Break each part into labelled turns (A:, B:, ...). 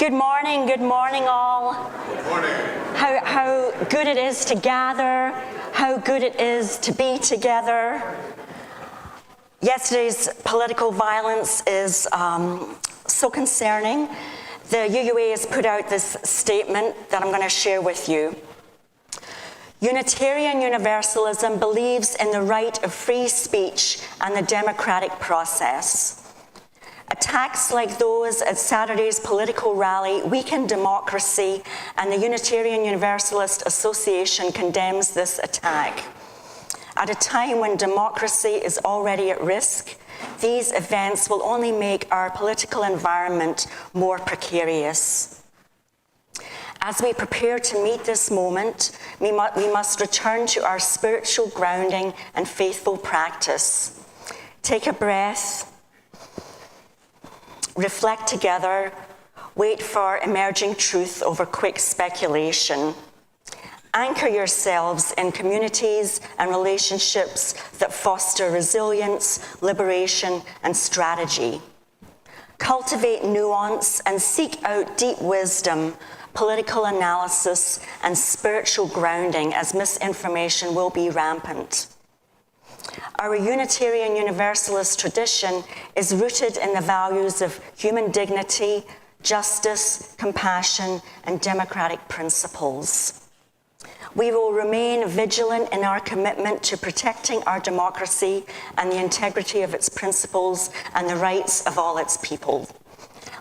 A: Good morning all.
B: Good morning.
A: How good it is to gather, how good it is to be together. Yesterday's political violence is so concerning. The UUA has put out this statement that I'm going to share with you. Unitarian Universalism believes in the right of free speech and the democratic process. Attacks like those at Saturday's political rally weaken democracy, and the Unitarian Universalist Association condemns this attack. At a time when democracy is already at risk, these events will only make our political environment more precarious. As we prepare to meet this moment, we must return to our spiritual grounding and faithful practice. Take a breath. Reflect together, wait for emerging truth over quick speculation. Anchor yourselves in communities and relationships that foster resilience, liberation, and strategy. Cultivate nuance and seek out deep wisdom, political analysis, and spiritual grounding, as misinformation will be rampant. Our Unitarian Universalist tradition is rooted in the values of human dignity, justice, compassion, and democratic principles. We will remain vigilant in our commitment to protecting our democracy and the integrity of its principles and the rights of all its people.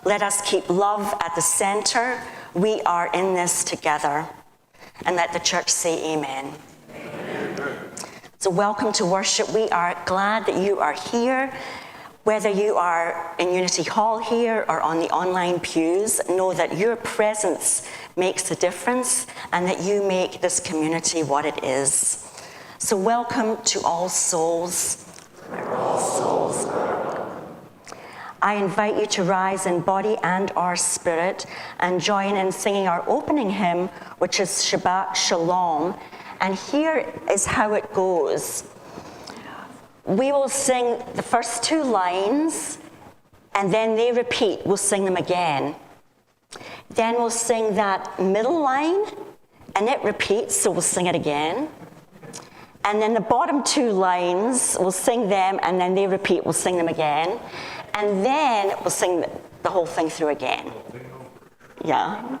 A: Let us keep love at the center. We are in this together. And let the church say amen. So welcome to worship. We are glad that you are here. Whether you are in Unity Hall here or on the online pews, know that your presence makes a difference and that you make this community what it is. So welcome to All Souls. I invite you to rise in body and our spirit and join in singing our opening hymn, which is Shabbat Shalom. And here is how it goes. We will sing the first two lines, and then they repeat. We'll sing them again. Then we'll sing that middle line, and it repeats, so we'll sing it again. And then the bottom two lines, we'll sing them, and then they repeat. We'll sing them again. And then we'll sing the whole thing through again. Yeah.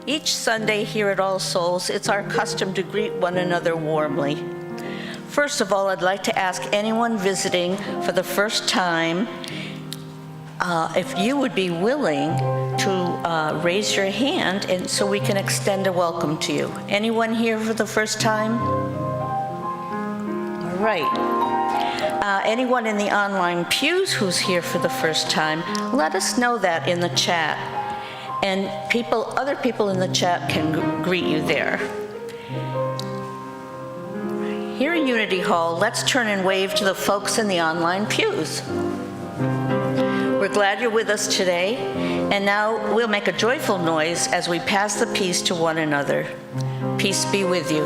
C: Each Sunday here at All Souls, it's our custom to greet one another warmly. First of all, I'd like to ask anyone visiting for the first time if you would be willing to raise your hand and so we can extend a welcome to you. Anyone here for the first time? right. Anyone in the online pews who's here for the first time, let us know that in the chat. And other people in the chat can greet you there. Here in Unity Hall, let's turn and wave to the folks in the online pews. We're glad you're with us today, and now we'll make a joyful noise as we pass the peace to one another. Peace be with you.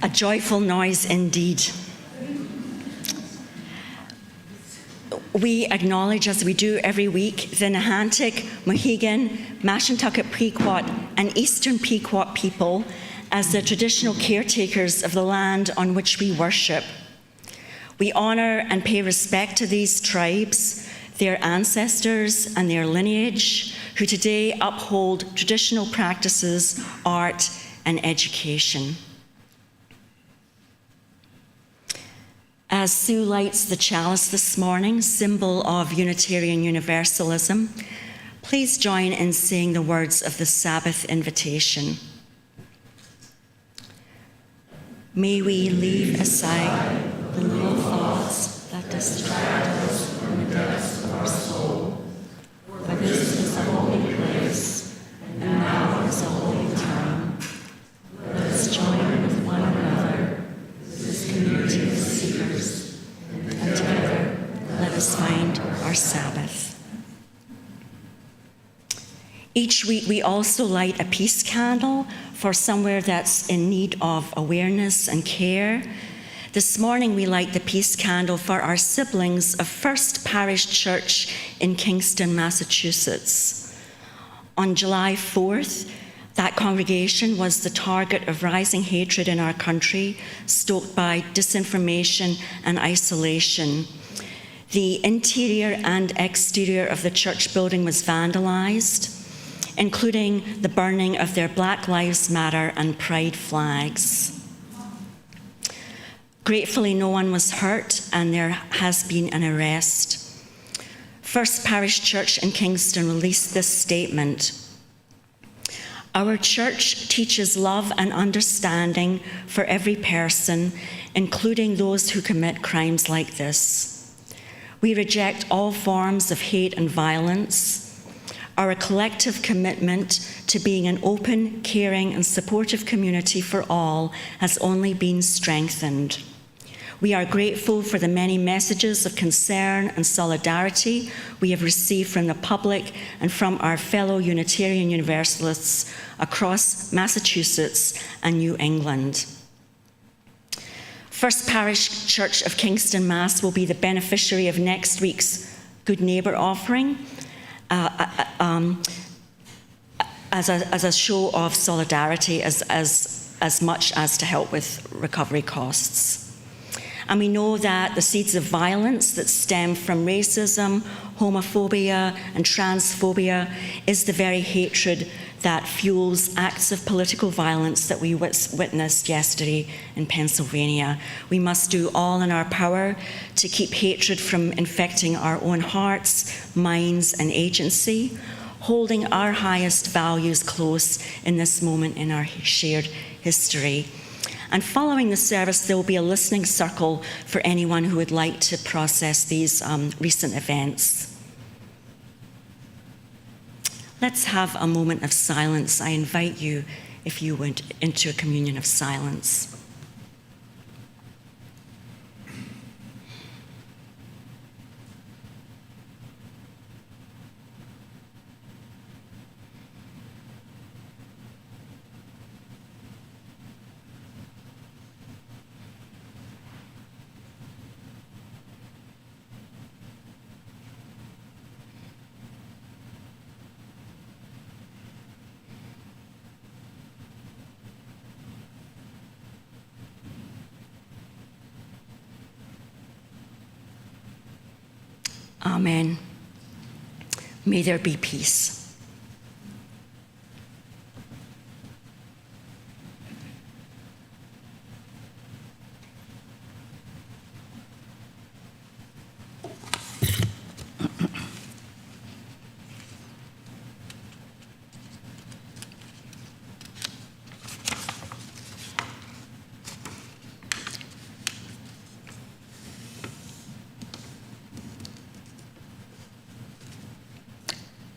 A: A joyful noise indeed. We acknowledge, as we do every week, the Nahantic, Mohegan, Mashantucket Pequot, and Eastern Pequot people as the traditional caretakers of the land on which we worship. We honor and pay respect to these tribes, their ancestors and their lineage, who today uphold traditional practices, art, and education. As Sue lights the chalice this morning, symbol of Unitarian Universalism, please join in saying the words of the Sabbath invitation. May we leave aside the low thoughts that distract us from the depths of our soul, for this is a holy place, and now is a holy time. Let us join with one another, this community of seekers, and together let us find our Sabbath. Each week, we also light a peace candle for somewhere that's in need of awareness and care. This morning, we light the peace candle for our siblings of First Parish Church in Kingston, Massachusetts. On July 4th, that congregation was the target of rising hatred in our country, stoked by disinformation and isolation. The interior and exterior of the church building was vandalized, including the burning of their Black Lives Matter and Pride flags. Gratefully, no one was hurt, and there has been an arrest. First Parish Church in Kingston released this statement: "Our church teaches love and understanding for every person, including those who commit crimes like this. We reject all forms of hate and violence. Our collective commitment to being an open, caring, and supportive community for all has only been strengthened. We are grateful for the many messages of concern and solidarity we have received from the public and from our fellow Unitarian Universalists across Massachusetts and New England." First Parish Church of Kingston, Mass. will be the beneficiary of next week's Good Neighbour offering, as a show of solidarity as much as to help with recovery costs. And we know that the seeds of violence that stem from racism, homophobia, and transphobia is the very hatred that fuels acts of political violence that we witnessed yesterday in Pennsylvania. We must do all in our power to keep hatred from infecting our own hearts, minds, and agency, holding our highest values close in this moment in our shared history. And following the service, there will be a listening circle for anyone who would like to process these recent events. Let's have a moment of silence. I invite you, if you would, into a communion of silence. Amen. May there be peace.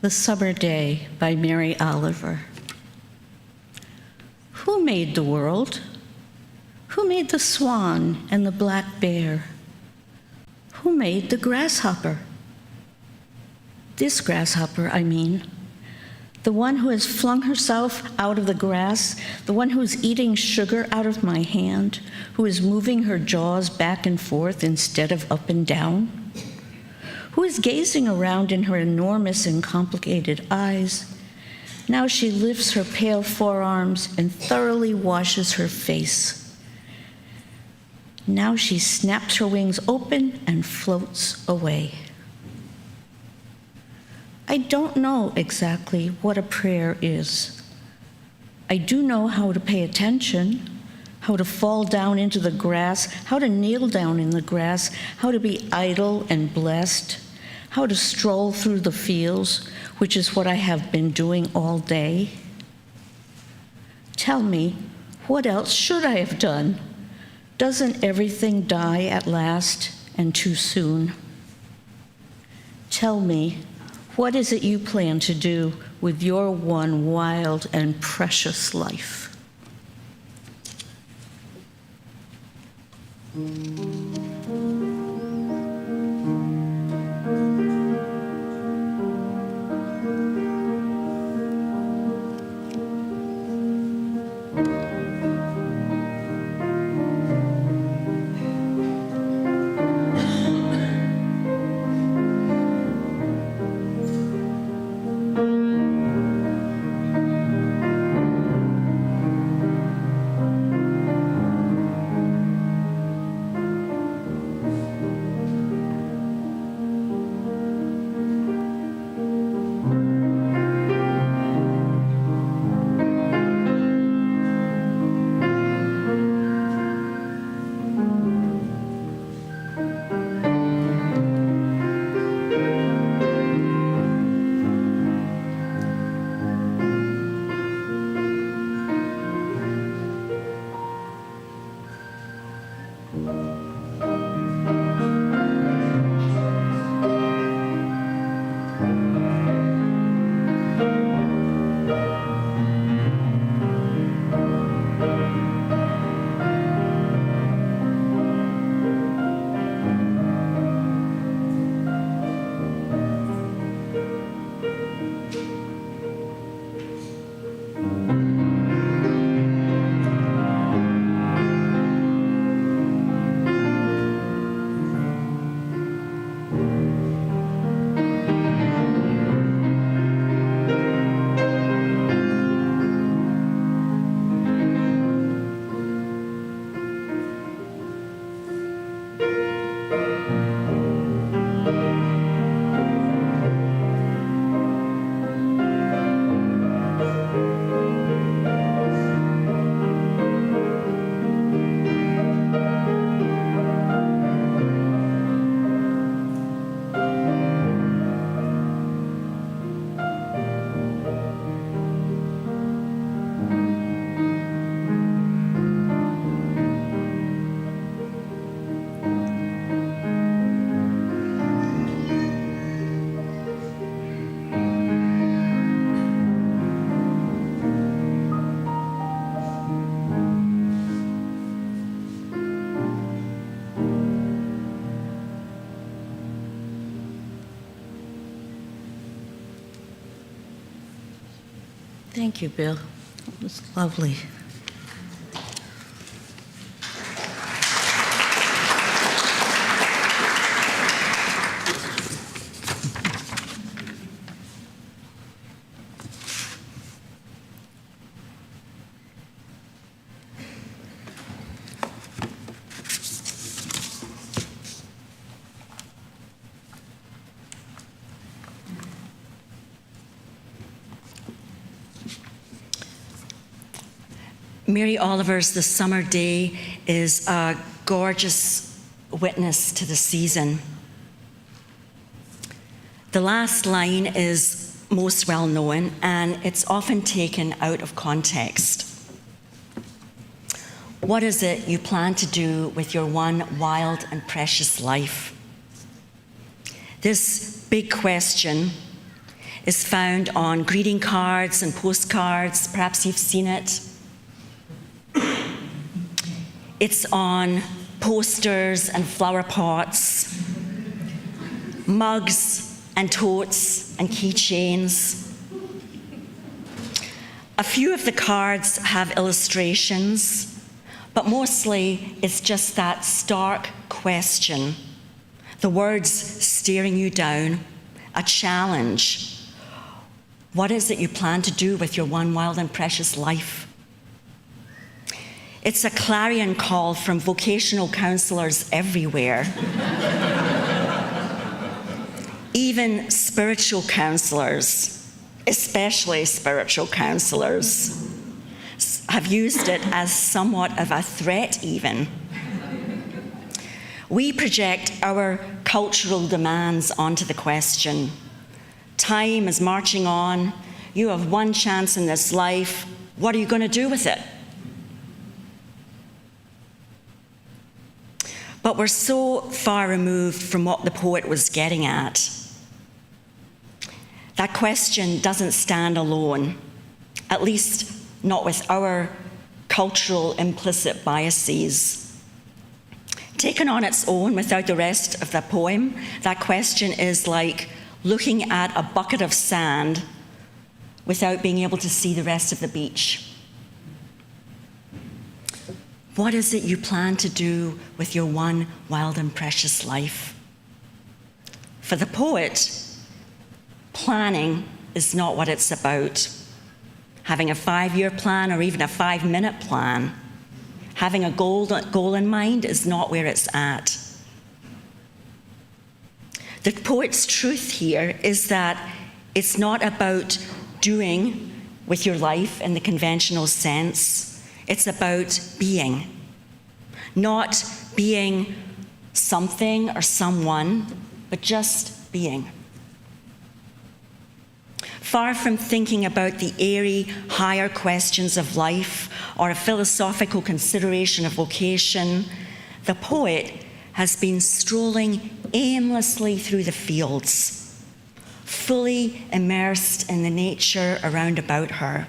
C: The Summer Day by Mary Oliver. Who made the world? Who made the swan and the black bear? Who made the grasshopper? This grasshopper, I mean. The one who has flung herself out of the grass, the one who is eating sugar out of my hand, who is moving her jaws back and forth instead of up and down, who is gazing around in her enormous and complicated eyes. Now she lifts her pale forearms and thoroughly washes her face. Now she snaps her wings open and floats away. I don't know exactly what a prayer is. I do know how to pay attention, how to fall down into the grass, how to kneel down in the grass, how to be idle and blessed, how to stroll through the fields, which is what I have been doing all day. Tell me, what else should I have done? Doesn't everything die at last and too soon? Tell me, what is it you plan to do with your one wild and precious life? Thank you, Bill. It was lovely.
A: Mary Oliver's The Summer Day is a gorgeous witness to the season. The last line is most well known, and it's often taken out of context. What is it you plan to do with your one wild and precious life? This big question is found on greeting cards and postcards. Perhaps you've seen it. It's on posters and flower pots, mugs and totes and keychains. A few of the cards have illustrations, but mostly it's just that stark question, the words staring you down, a challenge. What is it you plan to do with your one wild and precious life? It's a clarion call from vocational counselors everywhere. Even spiritual counselors, especially spiritual counselors, have used it as somewhat of a threat even. We project our cultural demands onto the question. Time is marching on. You have one chance in this life. What are you going to do with it? But we're so far removed from what the poet was getting at. That question doesn't stand alone, at least not with our cultural implicit biases. Taken on its own without the rest of the poem, that question is like looking at a bucket of sand without being able to see the rest of the beach. What is it you plan to do with your one wild and precious life? For the poet, planning is not what it's about. Having a 5-year plan or even a 5-minute plan, having a goal in mind is not where it's at. The poet's truth here is that it's not about doing with your life in the conventional sense. It's about being. Not being something or someone, but just being. Far from thinking about the airy, higher questions of life or a philosophical consideration of vocation, the poet has been strolling aimlessly through the fields, fully immersed in the nature around about her.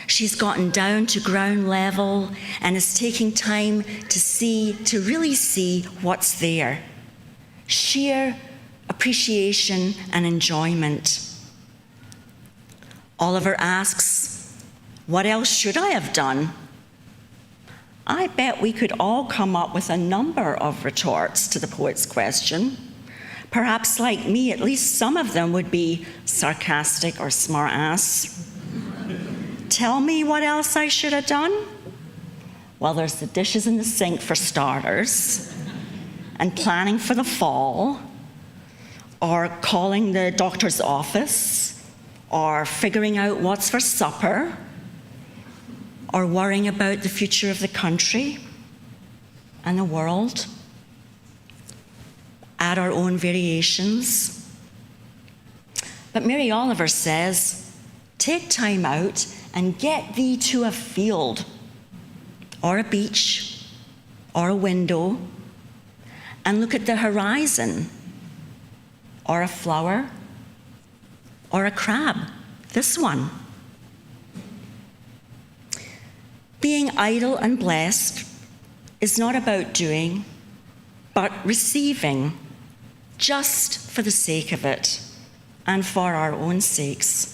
A: She's gotten down to ground level and is taking time to really see what's there. Sheer appreciation and enjoyment. Oliver asks, what else should I have done? I bet we could all come up with a number of retorts to the poet's question. Perhaps like me, at least some of them would be sarcastic or smart-ass. Tell me what else I should have done? Well, there's the dishes in the sink for starters, and planning for the fall, or calling the doctor's office, or figuring out what's for supper, or worrying about the future of the country and the world. Add our own variations. But Mary Oliver says, take time out and get thee to a field, or a beach, or a window, and look at the horizon, or a flower, or a crab, this one. Being idle and blessed is not about doing, but receiving, just for the sake of it, and for our own sakes.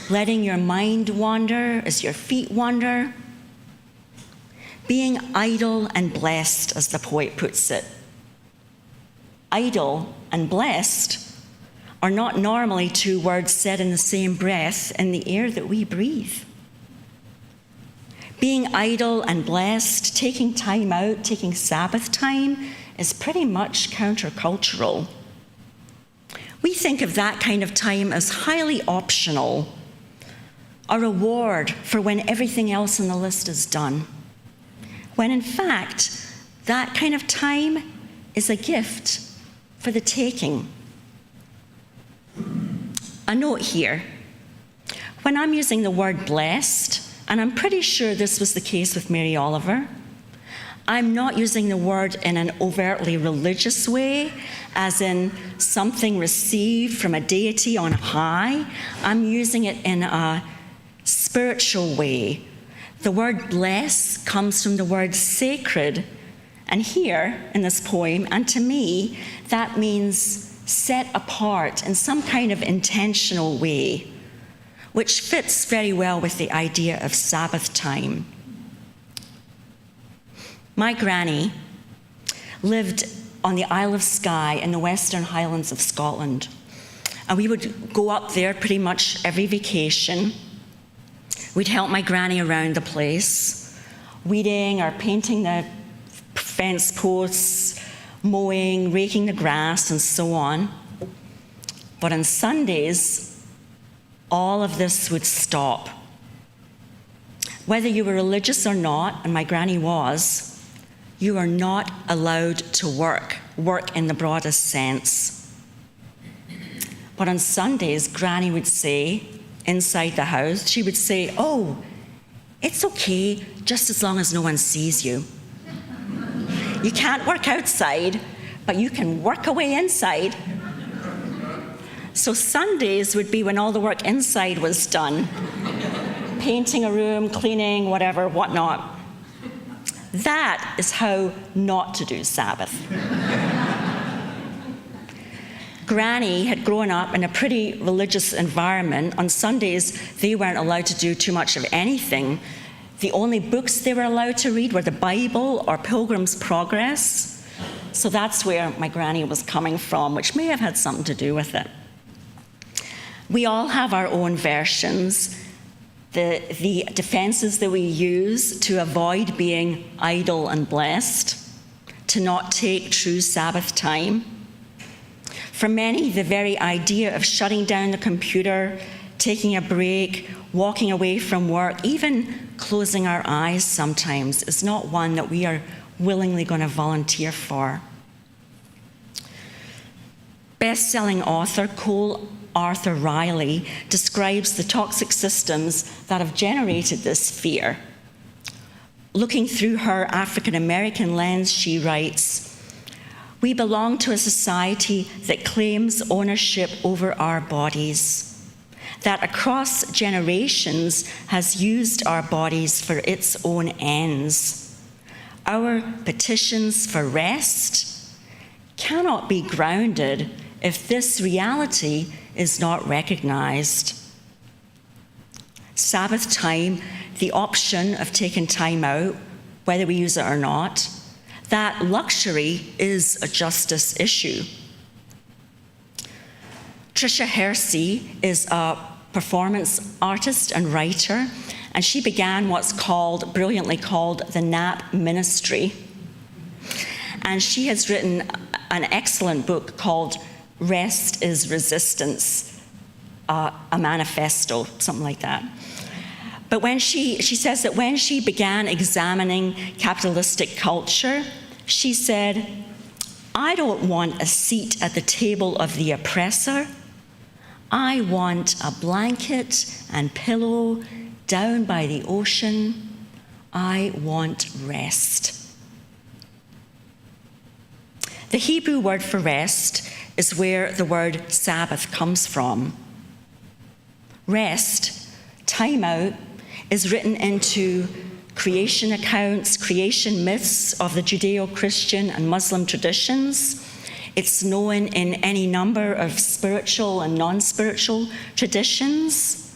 A: letting your mind wander as your feet wander, being idle and blessed, as the poet puts it. Idle and blessed are not normally two words said in the same breath in the air that we breathe. Being idle and blessed, taking time out, taking Sabbath time, is pretty much countercultural. We think of that kind of time as highly optional, a reward for when everything else on the list is done, when in fact, that kind of time is a gift for the taking. A note here. When I'm using the word blessed, and I'm pretty sure this was the case with Mary Oliver, I'm not using the word in an overtly religious way, as in something received from a deity on high. I'm using it in a spiritual way. The word bless comes from the word sacred, and here in this poem, and to me, that means set apart in some kind of intentional way, which fits very well with the idea of Sabbath time. My granny lived on the Isle of Skye in the Western Highlands of Scotland, and we would go up there pretty much every vacation. We'd help my granny around the place, weeding or painting the fence posts, mowing, raking the grass, and so on. But on Sundays, all of this would stop. Whether you were religious or not, and my granny was, you are not allowed to work in the broadest sense. But on Sundays, Granny would say, inside the house, she would say, "Oh, it's okay, just as long as no one sees you. You can't work outside, but you can work away inside." So Sundays would be when all the work inside was done. Painting a room, cleaning, whatever, whatnot. That is how not to do Sabbath. Granny had grown up in a pretty religious environment. On Sundays, they weren't allowed to do too much of anything. The only books they were allowed to read were the Bible or Pilgrim's Progress. So that's where my granny was coming from, which may have had something to do with it. We all have our own versions, the defenses that we use to avoid being idle and blessed, to not take true Sabbath time. For many, the very idea of shutting down the computer, taking a break, walking away from work, even closing our eyes sometimes, is not one that we are willingly going to volunteer for. Best-selling author Cole Arthur Riley describes the toxic systems that have generated this fear. Looking through her African-American lens, she writes, "We belong to a society that claims ownership over our bodies, that across generations has used our bodies for its own ends. Our petitions for rest cannot be grounded if this reality is not recognized. Sabbath time, the option of taking time out, whether we use it or not, that luxury is a justice issue." Tricia Hersey is a performance artist and writer, and she began what's brilliantly called the NAP Ministry. And she has written an excellent book called Rest is Resistance, a manifesto, something like that. But when she says that when she began examining capitalistic culture, she said, "I don't want a seat at the table of the oppressor. I want a blanket and pillow down by the ocean. I want rest." The Hebrew word for rest is where the word Sabbath comes from. Rest, time out, is written into creation accounts, creation myths of the Judeo-Christian and Muslim traditions. It's known in any number of spiritual and non-spiritual traditions.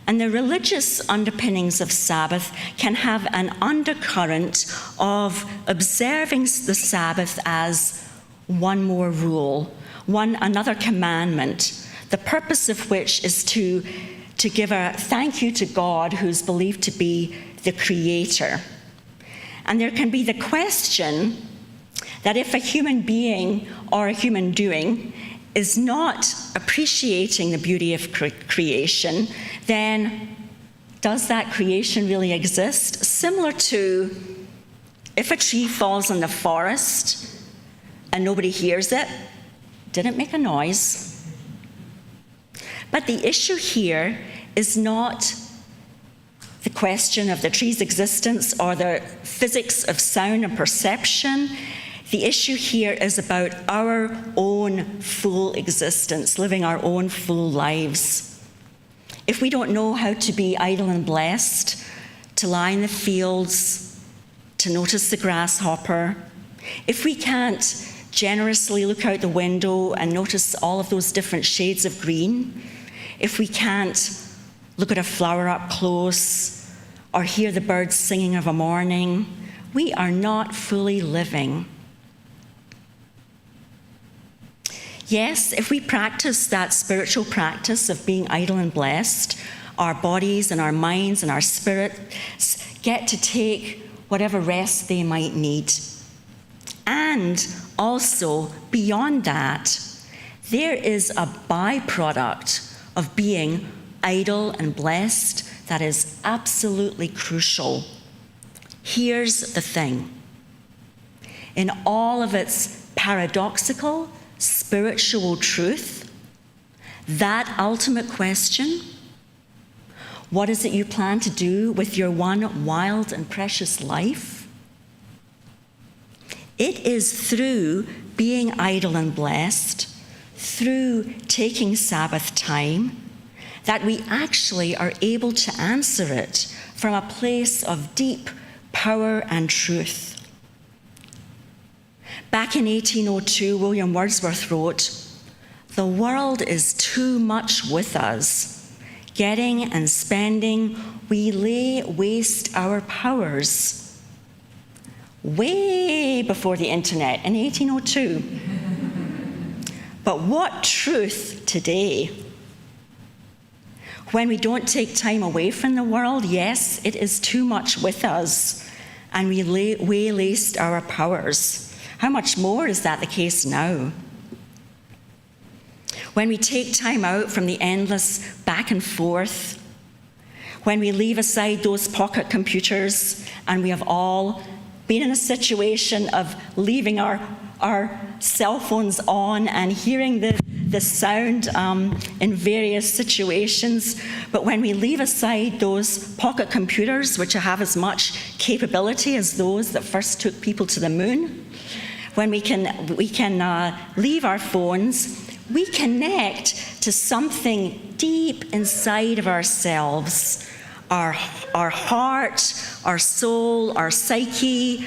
A: And the religious underpinnings of Sabbath can have an undercurrent of observing the Sabbath as one more rule, another commandment, the purpose of which is to give a thank you to God, who's believed to be the creator. And there can be the question that if a human being or a human doing is not appreciating the beauty of creation, then does that creation really exist? Similar to if a tree falls in the forest and nobody hears it, didn't make a noise. But the issue here is not the question of the tree's existence or the physics of sound and perception. The issue here is about our own full existence, living our own full lives. If we don't know how to be idle and blessed, to lie in the fields, to notice the grasshopper, if we can't generously look out the window and notice all of those different shades of green, if we can't look at a flower up close or hear the birds singing of a morning, we are not fully living. Yes, if we practice that spiritual practice of being idle and blessed, our bodies and our minds and our spirits get to take whatever rest they might need. And also, beyond that, there is a byproduct of being idle and blessed that is absolutely crucial. Here's the thing. In all of its paradoxical, spiritual truth, that ultimate question, what is it you plan to do with your one wild and precious life? It is through being idle and blessed, through taking Sabbath time, that we actually are able to answer it from a place of deep power and truth. Back in 1802, William Wordsworth wrote, "The world is too much with us. Getting and spending, we lay waste our powers." Way before the internet in 1802. But what truth today? When we don't take time away from the world, yes, it is too much with us, and we waste our powers. How much more is that the case now? When we take time out from the endless back and forth, when we leave aside those pocket computers, and we have all been in a situation of leaving our cell phones on and hearing the sound in various situations, but when we leave aside those pocket computers, which have as much capability as those that first took people to the moon, when we can leave our phones, we connect to something deep inside of ourselves, our heart, our soul, our psyche,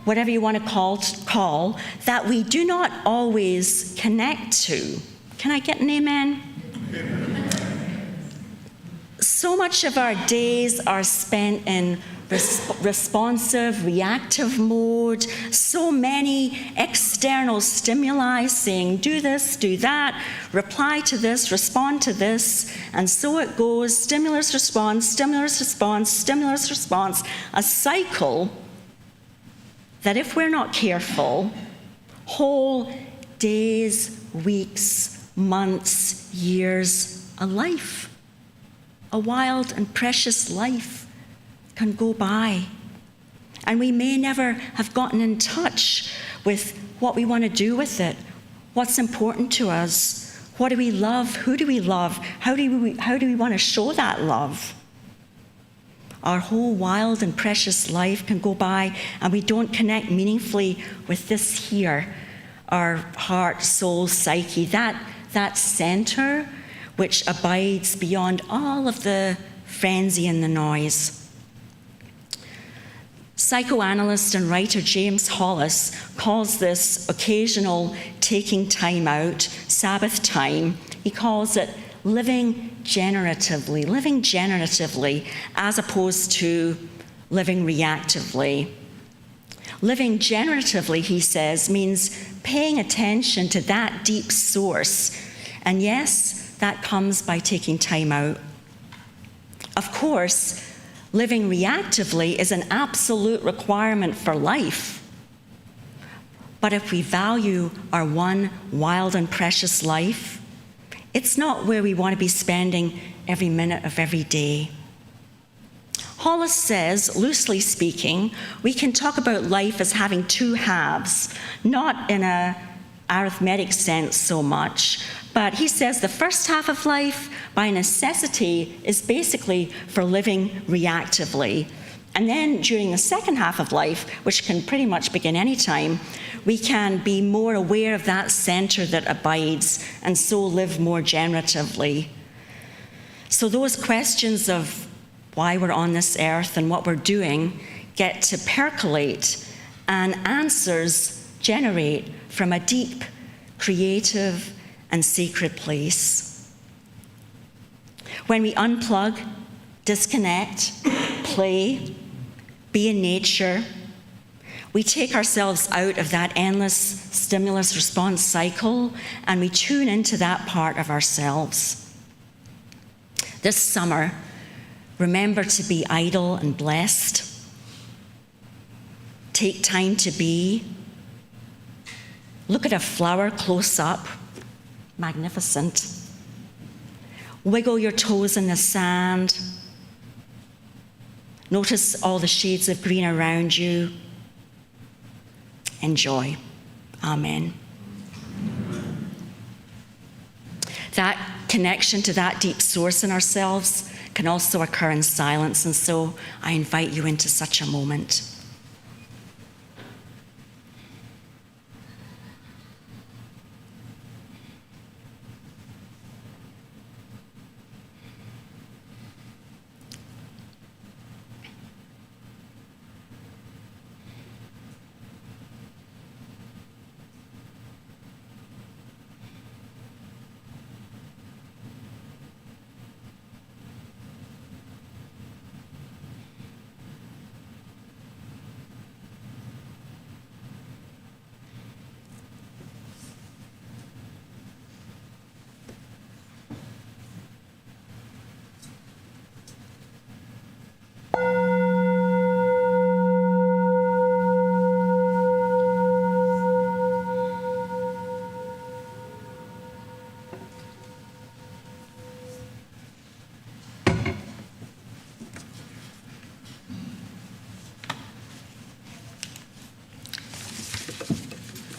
A: whatever you want to call, that we do not always connect to. Can I get an amen? So much of our days are spent in responsive, reactive mode. So many external stimuli saying, do this, do that, reply to this, respond to this, and so it goes. Stimulus, response, stimulus, response, stimulus, response. A cycle that if we're not careful, whole days, weeks, months, years, a life, a wild and precious life can go by. And we may never have gotten in touch with what we want to do with it, what's important to us, what do we love, who do we love, how do we want to show that love. Our whole wild and precious life can go by and we don't connect meaningfully with this here, our heart, soul, psyche, that center which abides beyond all of the frenzy and the noise. Psychoanalyst and writer James Hollis calls this occasional taking time out, Sabbath time, he calls it living generatively as opposed to living reactively. Living generatively, he says, means paying attention to that deep source. And yes, that comes by taking time out. Of course, living reactively is an absolute requirement for life. But if we value our one wild and precious life, it's not where we want to be spending every minute of every day. Hollis says, loosely speaking, we can talk about life as having two halves, not in an arithmetic sense so much, but he says the first half of life, by necessity, is basically for living reactively. And then during the second half of life, which can pretty much begin any time, we can be more aware of that center that abides and so live more generatively. So those questions of why we're on this earth and what we're doing get to percolate, and answers generate from a deep, creative, and sacred place. When we unplug, disconnect, play, be in nature, we take ourselves out of that endless stimulus response cycle and we tune into that part of ourselves. This summer, remember to be idle and blessed. Take time to be. Look at a flower close up. Magnificent. Wiggle your toes in the sand. Notice all the shades of green around you. Enjoy. Amen. That connection to that deep source in ourselves can also occur in silence, and so I invite you into such a moment.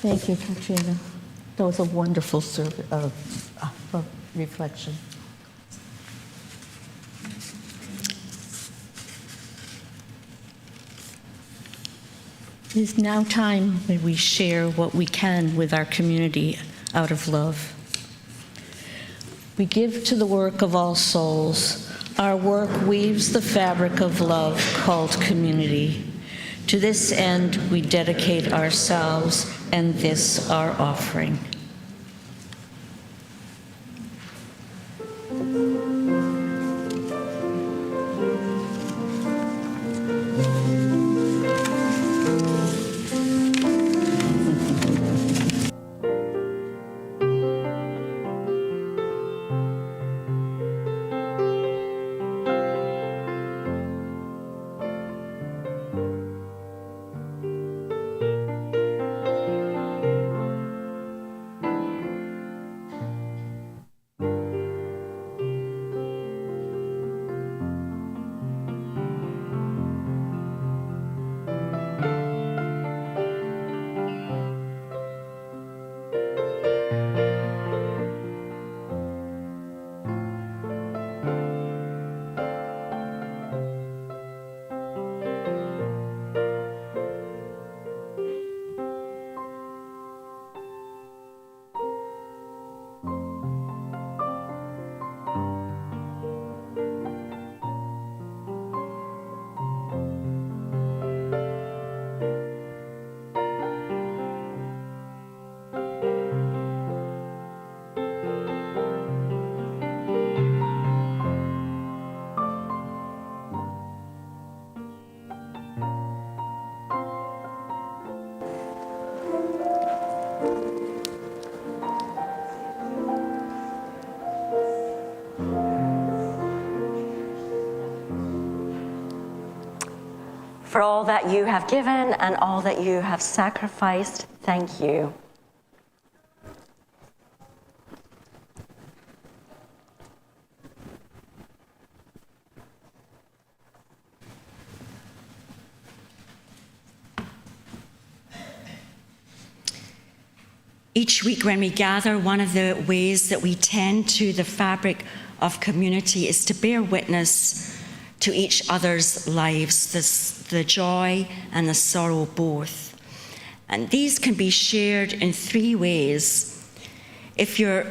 C: Thank you, Katrina. That was a wonderful reflection. It is now time when we share what we can with our community out of love. We give to the work of all souls. Our work weaves the fabric of love called community. To this end, we dedicate ourselves and this our offering.
A: For all that you have given and all that you have sacrificed, thank you. Each week when we gather, one of the ways that we tend to the fabric of community is to bear witness to each other's lives, the joy and the sorrow both. And these can be shared in three ways. If you're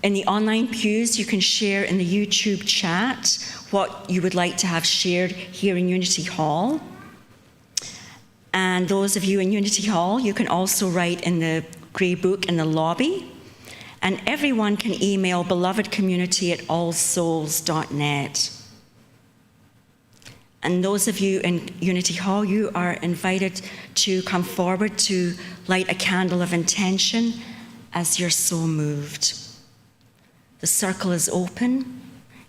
A: in the online pews, you can share in the YouTube chat what you would like to have shared here in Unity Hall. And those of you in Unity Hall, you can also write in the grey book in the lobby. And everyone can email belovedcommunity@allsouls.net. And those of you in Unity Hall, you are invited to come forward to light a candle of intention as you're so moved. The circle is open.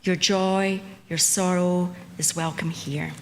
A: Your joy, your sorrow is welcome here.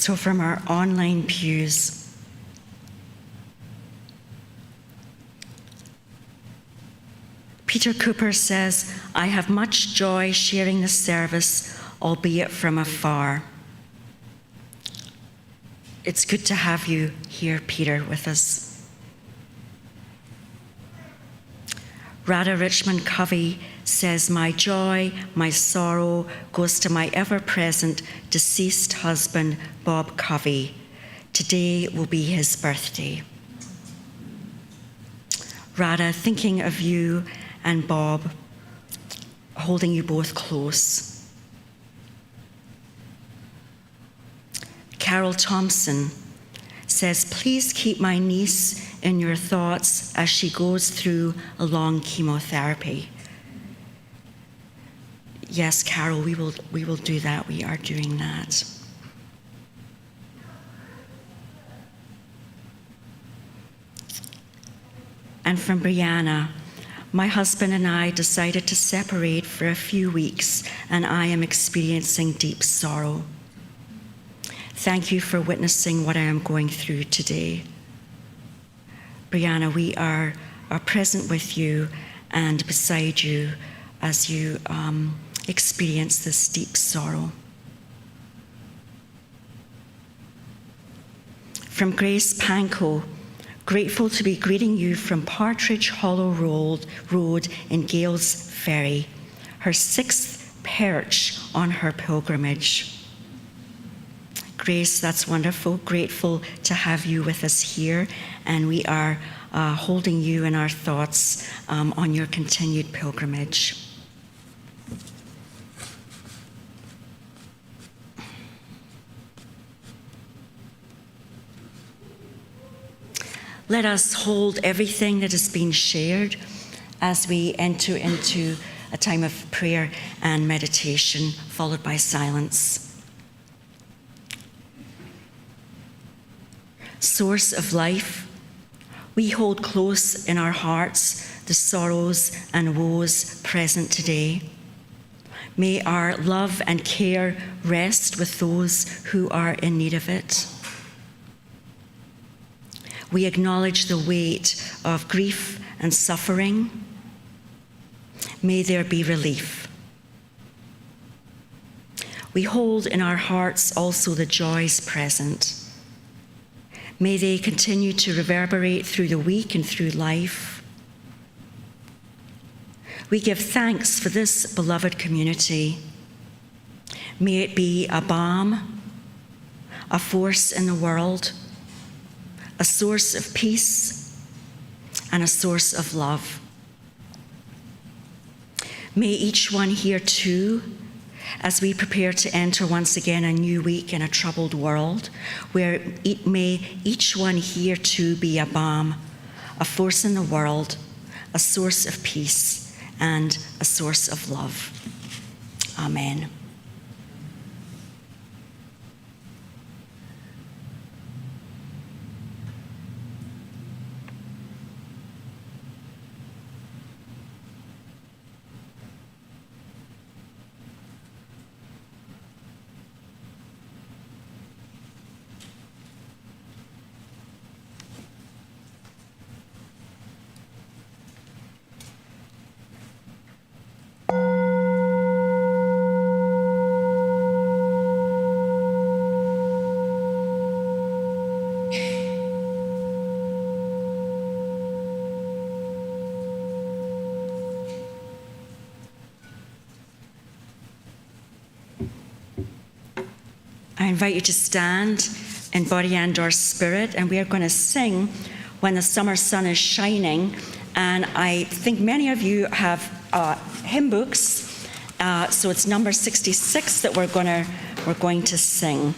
A: So from our online pews, Peter Cooper says, I have much joy sharing the service, albeit from afar. It's good to have you here, Peter, with us. Radha Richmond Covey says, my joy, my sorrow goes to my ever-present deceased husband, Bob Covey. Today will be his birthday. Radha, thinking of you and Bob, holding you both close. Carol Thompson says, please keep my niece in your thoughts as she goes through a long chemotherapy. Yes, Carol, we will do that. We are doing that. And from Brianna, my husband and I decided to separate for a few weeks, and I am experiencing deep sorrow. Thank you for witnessing what I am going through today. Brianna, we are present with you and beside you as you experience this deep sorrow. From Grace Pankow, grateful to be greeting you from Partridge Hollow Road in Gales Ferry, her 6th perch on her pilgrimage. Grace, that's wonderful. Grateful to have you with us here, and we are holding you in our thoughts on your continued pilgrimage. Let us hold everything that has been shared as we enter into a time of prayer and meditation, followed by silence. Source of life, we hold close in our hearts the sorrows and woes present today. May our love and care rest with those who are in need of it. We acknowledge the weight of grief and suffering. May there be relief. We hold in our hearts also the joys present. May they continue to reverberate through the week and through life. We give thanks for this beloved community. May it be a balm, a force in the world, a source of peace, and a source of love. May each one here too, as we prepare to enter once again a new week in a troubled world, where may each one here too be a balm, a force in the world, a source of peace, and a source of love. Amen. I invite you to stand in body and/or spirit, and we are going to sing When the Summer Sun is Shining. And I think many of you have hymn books, so it's number 66 that we're going to sing.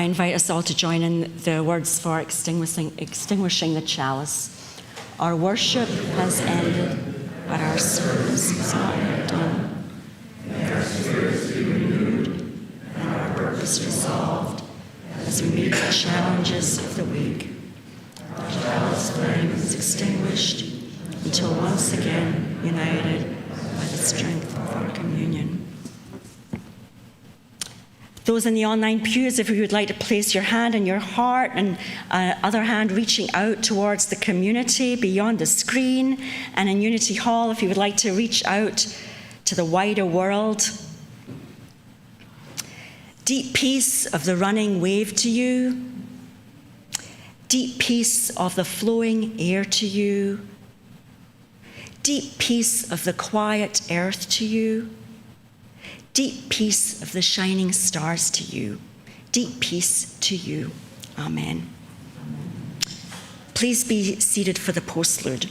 A: I invite us all to join in the words for extinguishing the chalice. Our worship has ended, but our service is not yet done. May our spirits be renewed and our purpose resolved as we meet the challenges of the week. The chalice flame is extinguished until once again united by the strength of our communion. Those in the online pews, if you would like to place your hand on your heart and other hand reaching out towards the community beyond the screen, and in Unity Hall, if you would like to reach out to the wider world. Deep peace of the running wave to you. Deep peace of the flowing air to you. Deep peace of the quiet earth to you. Deep peace of the shining stars to you. Deep peace to you. Amen. Please be seated for the postlude.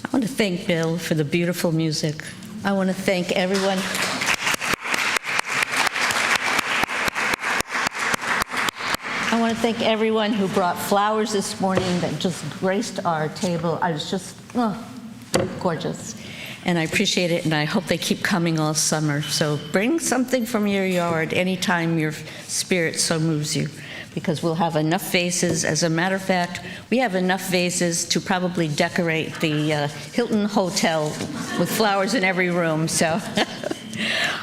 C: I want to thank Bill for the beautiful music. I want to thank everyone. I want to thank everyone who brought flowers this morning that just graced our table. I was just, gorgeous. And I appreciate it, and I hope they keep coming all summer. So bring something from your yard anytime your spirit so moves you, because we'll have enough vases. As a matter of fact, we have enough vases to probably decorate the Hilton Hotel with flowers in every room. So,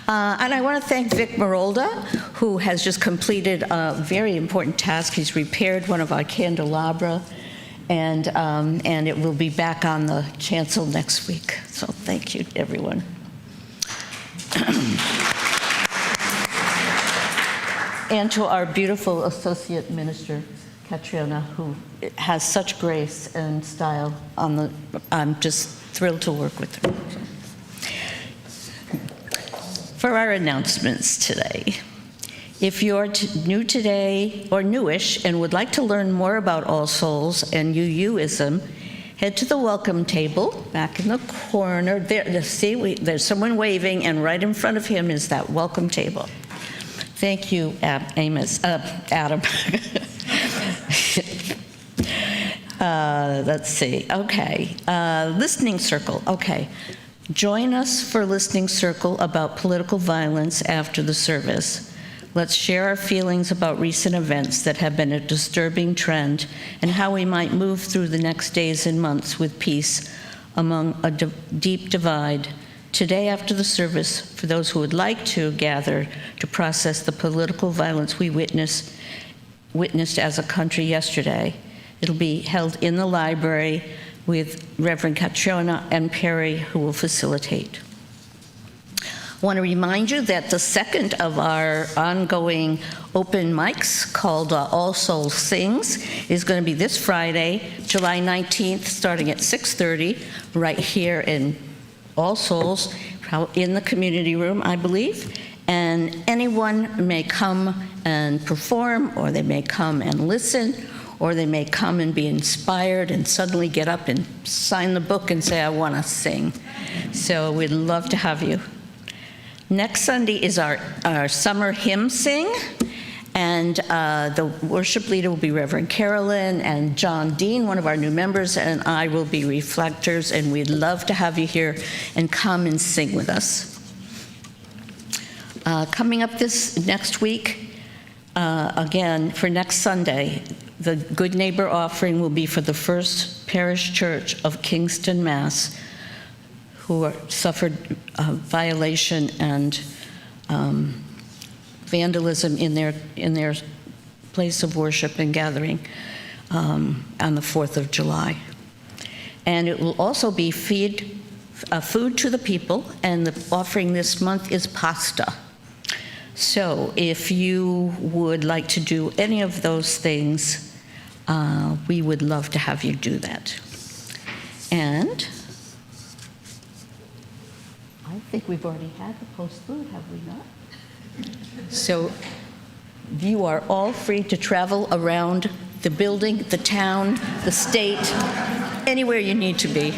C: and I want to thank Vic Marolda, who has just completed a very important task. He's repaired one of our candelabra, And it will be back on the chancel next week. So thank you, everyone. And to our beautiful associate minister, Katrina, who has such grace and style I'm just thrilled to work with her. For our announcements today, if you're new today or newish and would like to learn more about All Souls and UUism, head to the welcome table back in the corner. There, see, there's someone waving, and right in front of him is that welcome table. Thank you, Adam. Let's see. Okay. Listening circle. Okay. Join us for listening circle about political violence after the service. Let's share our feelings about recent events that have been a disturbing trend and how we might move through the next days and months with peace among a deep divide. Today after the service, for those who would like to gather to process the political violence we witnessed as a country yesterday, it'll be held in the library with Reverend Katrina and Perry, who will facilitate. I want to remind you that the second of our ongoing open mics, called All Souls Sings, is going to be this Friday, July 19th, starting at 6:30, right here in All Souls, in the community room, I believe. And anyone may come and perform, or they may come and listen, or they may come and be inspired and suddenly get up and sign the book and say, I want to sing. So we'd love to have you. Next Sunday is our summer hymn sing, and the worship leader will be Reverend Carolyn, and John Dean, one of our new members, and I will be reflectors, and we'd love to have you here and come and sing with us. Coming up this next week, again, for next Sunday, the Good Neighbor offering will be for the First Parish Church of Kingston, Mass., who suffered violation and vandalism in their place of worship and gathering on the 4th of July. And it will also be food to the people, and the offering this month is pasta. So if you would like to do any of those things, we would love to have you do that. And I think we've already had the post food, have we not? So you are all free to travel around the building, the town, the state, anywhere you need to be.